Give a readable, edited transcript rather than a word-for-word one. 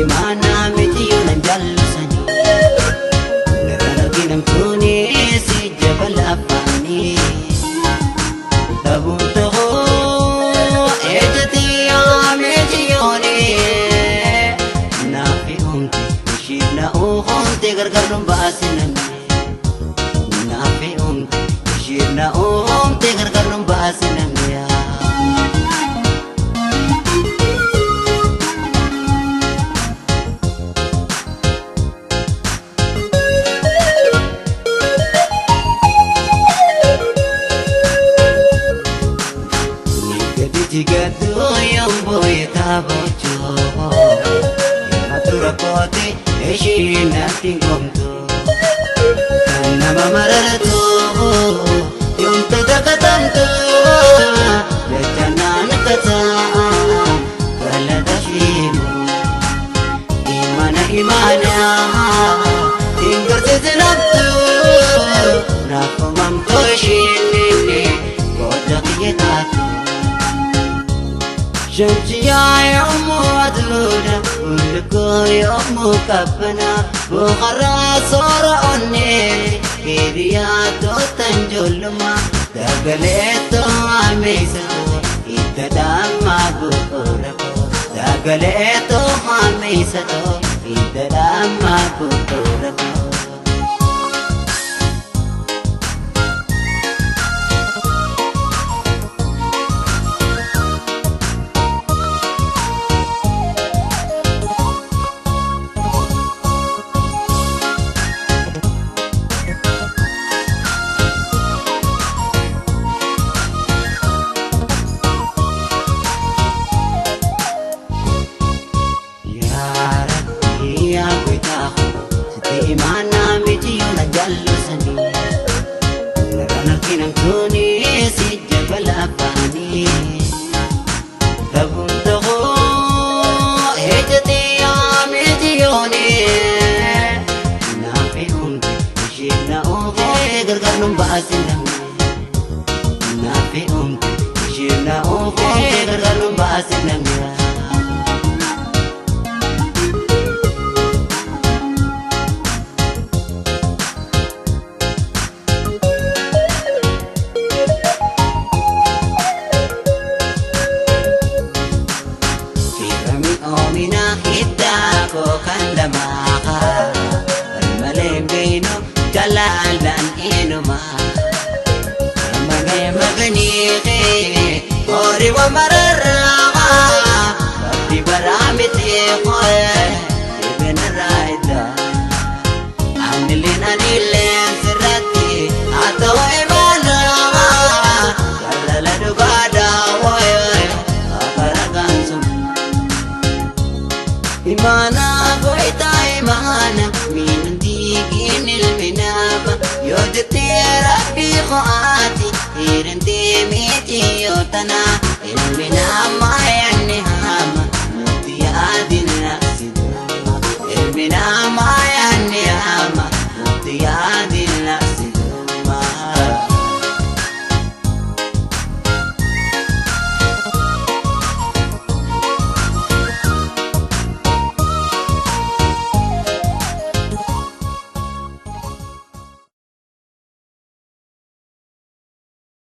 Imana miti yunan jallusani Nagana ginamtuni si jabal afani Tabunto ho ejati ameti yoni Nafi umti ushirna uhumti gargarnum basinami Nafi umti ushirna uhumti gargarnum basinami Jigadu yang boy tabocho Matura kote eshina tingomto Kana mamaratu yung tadakatanto Lechanan kata kaladashimu Imana tinggal sejenaktu Napamamto shinini kodak yetatu شمسيا يوم أدلونا ولكو يوم كبنا بخرا صور أني كيرياتو تنجلما دقليتو عميسو إتدام بكوركو دقليتو عميسو إتدام بكوركو Imana miti yunan jallusani Nagana ginamtuni si jabal afani Tabunto ho ejati ameti yoni Nafi umti ushirna uhe gargarnum basinami Nafi umti ushirna uhe gargarnum basinami Ko kandamaka Almalim bino jalalan inuma Amane maganiki Ori wa mararama Bakti baramiti koe Ibn raida Anilin anilin sirati Ataw imana Kalala dugada woy Akaragan sum Imana goita imana min digin ilminama yojti rabbi khaati irinti miti yotana ilminama yanihama mutiyadin nafsiduma ilminama yanihama mutiyadin